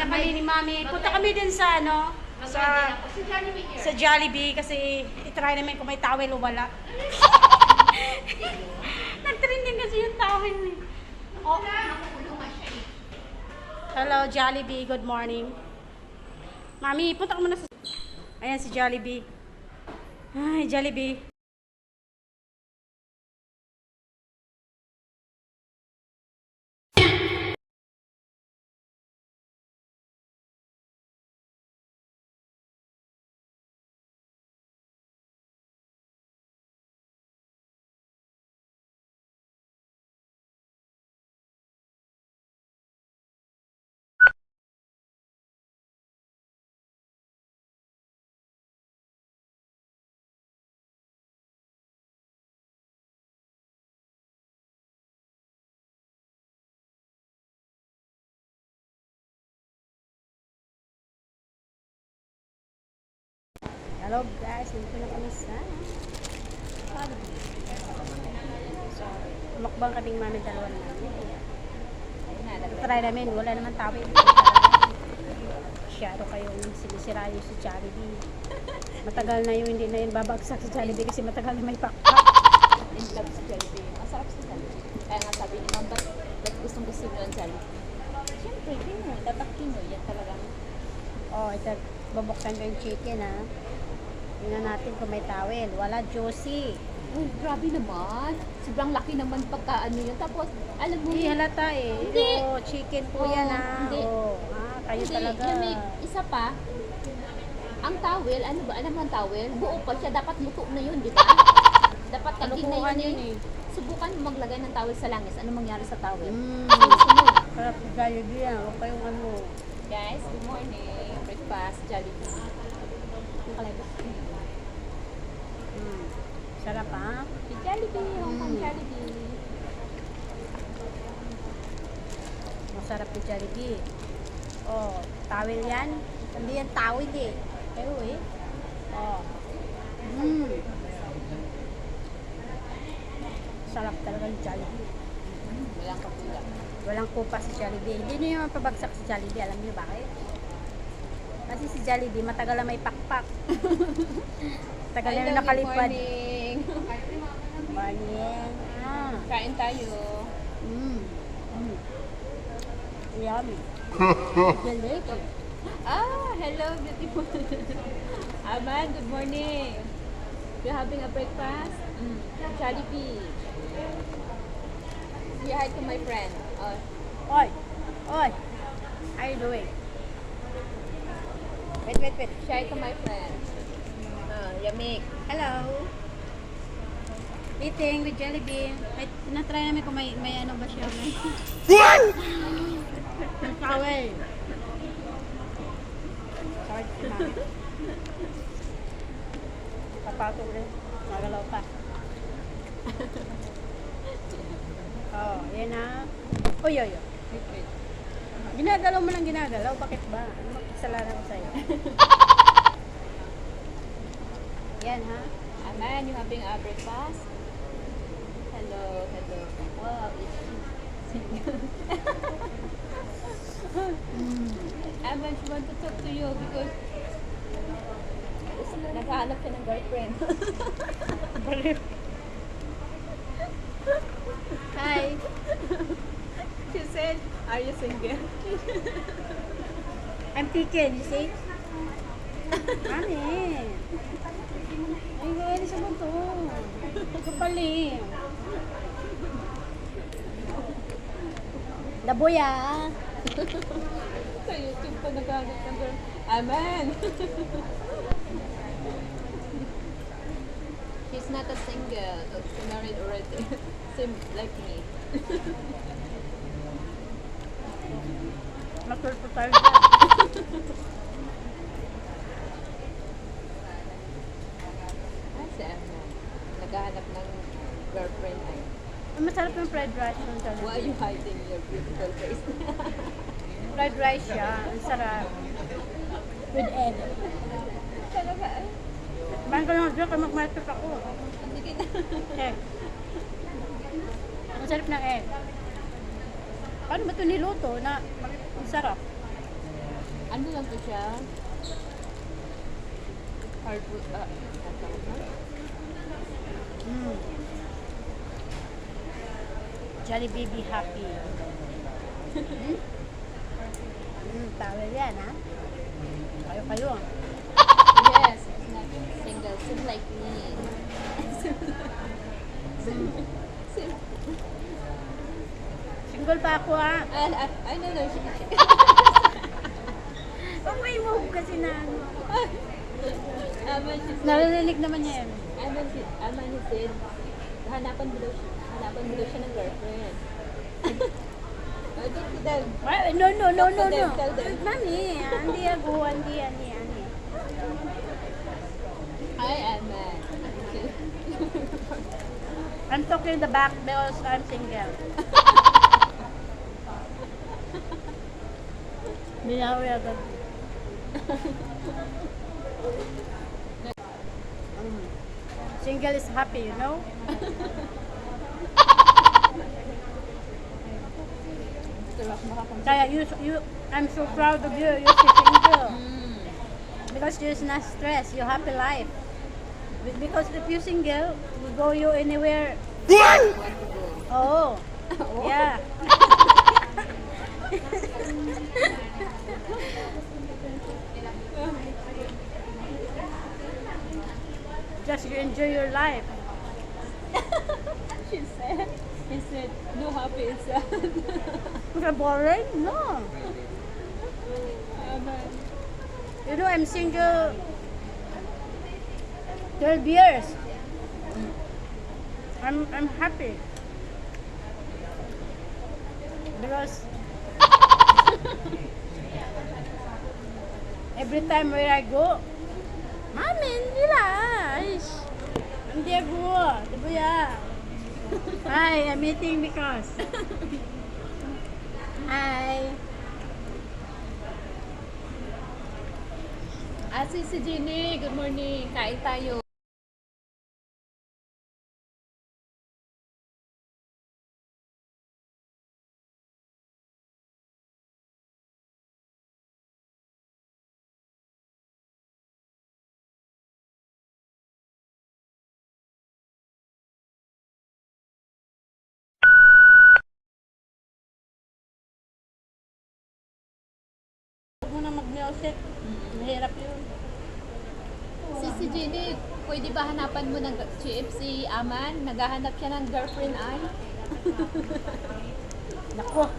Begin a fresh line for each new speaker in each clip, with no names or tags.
na kami ni Mami. Punta kami din sa ano, sa Jollibee kasi itry namin kung may towel o wala. Nag-trending kasi yung towel eh. Oh. Hello Jollibee, good morning. Mami, punta ka muna sa... Ayan si Jollibee. Ay, Jollibee. Hello guys, nandito na kami sa Jollibee. So, mukbang kaming Mami dalawa na namin. Try namin, wala naman tawid. Masyado kayong sinisira yung sa Jollibee. Matagal na yung hindi na yun babagsak sa Jollibee kasi matagal na may pakpak.
In love sa Jollibee. Masarap sa Jollibee. Kaya nga sabi ni Ma'am, ba't gustong gusto mo ng Jollibee? Siyempre, Pinoy. Dapat Pinoy. Yan talagang.
Oh, ito, babuksan ko yung chicken ha. Tingnan natin kung may towel. Wala juicy.
Uy, grabe naman. Sobrang laki naman pagka ano yun. Tapos, alam mo,
Hindi halata eh.
Hindi.
Oh, chicken po yan ha.
Hindi.
Oh, kayo
hindi,
talaga.
yung may isa pa, ang towel, ano ba, alam mo ang towel? Buo pa siya, dapat luto na yun, di ba? Dapat kanina
Kalukuhan
yun
yun
eh. Subukan mo maglagay ng towel sa langis. Ano mangyari sa towel?
Mm.
Sunod.
Sarap yung Jollibee yan. Huwag kayong ano.
Guys, good morning. Breakfast, Jollibee. Nakalagay.
Sarap ha.
Jollibee, Hongkong Jollibee.
Masarap yung Jollibee. Oh, towel yan. Hindi yan towel eh. Pero eh. Oh. Sarap talaga yung Jollibee.
Walang kapula.
Walang kupa sa Jollibee. Hindi nyo yung mapabagsak sa Jollibee. Alam niyo bakit? Kasi si Jollibee matagal na may pakpak. Tagal na yung nakalipad.
Good morning.
Morning.
Kain tayo.
Yummy. Delicious.
Hello, beautiful. Aman, good morning. You having a breakfast? Jollibee. Say hi to my friend.
Oy! Oy! How you doing? Wait.
Say hi to my friend. Yamik.
Hello! Eating with Jollibee. May tinatry namin kung may ano ba siya. What? May towel. Sorry, mami. Papatong rin. Magalaw pa. Oh, yan na. Uy.
Wait.
Ginagalaw mo lang ginagalaw. Bakit ba? Ano magkasalanan ko sa'yo? Yan ha.
Aman, you having a breakfast? Hello. Wow, it's Aman, she want to talk to you because naghahanap siya ng girlfriend.
Hi.
She said, are you single?
I'm taken, you see? Ano ay, gawin sa mundo. Kapali. Laboy ah.
Sa YouTube pa naghahanap ng girl. Amen! She's not a single. She married already. Same like me.
Matulpo tayo dyan.
Si Emma. Naghahanap ng girlfriend ay.
Masarap yung fried rice ng
Why
Jollibee.
are you hiding your beautiful face?
Fried rice siya. Ang sarap. With egg.
Talaga ay.
Bahan ko lang dyan kaya magmalpit ako.
Sige na.
Egg. Ang sarap ng egg. Paano ba ito niluto na ang sarap?
Ano lang to siya? Hardwood, hardwood na?
Mm. Jollibee be happy. Tawel yan, ha? Kayo.
Yes, it's not single. Seem like me.
Single pa ako, ha?
I know no.
Huwag may move kasi na ano.
Aman she said,
Narinig naman niya yan.
Aman he said, hanapan mo daw siya ng girlfriend. Don't tell.
No.
Tell them.
Mami, hindi ako, hindi.
I am
I'm talking the back because I'm single. Binawi agad. Single is happy, you know? Kaya I'm so proud of you. You're single. Because you're not stressed. You happy life. Because if you're single, you go anywhere. Oh. Yeah. Just you enjoy your life.
He said, no happy is sad.
Is it boring? No. You know, I'm single 12 years. I'm happy. Because every time where I go, Mami, hindi lang. Hindi ako. Diba ya? Hi, I'm eating because. Hi.
Si Jenny, good morning. Kain tayo.
Huwag mo na mag-music. Mahirap yun.
Si Jenny, pwede ba hanapan mo ng si Aman? Naghahanap siya ng girlfriend ay?
Nako.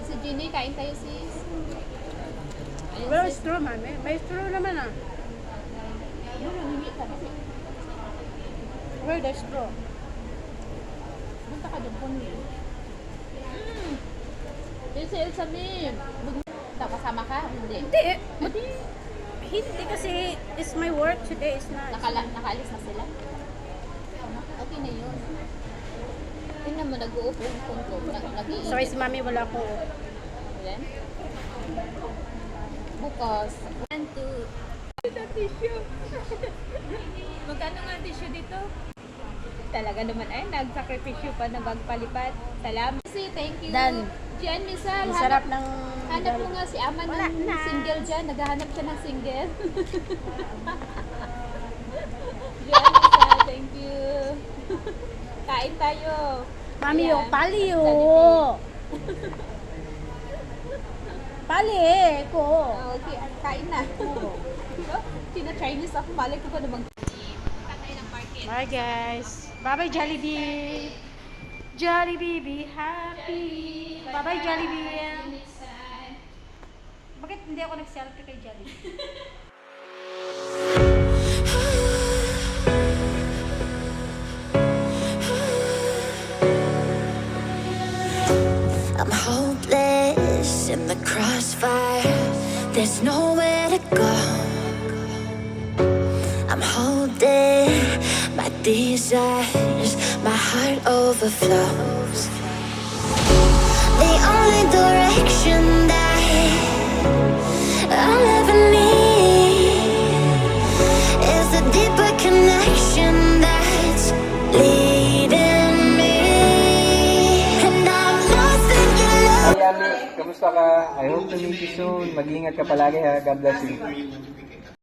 Si Jenny, kain tayo sis. Ayun,
Where
sis.
is straw, mami? May straw naman ah.
Yun, humingi ka.
Where the straw?
Punta ka doon po niya. Si Elsa Mi. Kasama ka? Hindi.
Hindi kasi it's my work today. It's not.
Nakaalis na sila? Okay na yun. Tingnan mo, nag-uupo yung punto. Nag-iinit.
Sorry si mami, wala ko.
Then, bukas. 1, 2. Ito tissue. Magkano nga tissue dito? Talaga naman ay nagsakripisyo pa na magpalipat. Salamat. Thank you.
Done.
Diyan, Misal.
Ang sarap ng...
Hanap mo nga si Aman
Wala
ng
na.
single dyan. Naghahanap siya ng single. Diyan, Misal. Thank you. Kain tayo.
Mami,
Ayan.
yung pali
Jollibee.
Pali ko.
Oh, okay, kain na. China-Chinese ako. Malay ko pa namang.
Bye guys. Bye-bye Jollibee. Jollibee, be happy. Bye-bye Jollibee. Bakit hindi ako nag-selfie kay Jollibee?
I'm hopeless in the crossfire. There's nowhere to go. I'm holding my desires. My heart overflows. The only direction that I'll ever need is a deeper connection that's leading.
Kamusta ka? I hope to meet you soon. Mag-ingat ka palagi ha. God bless you.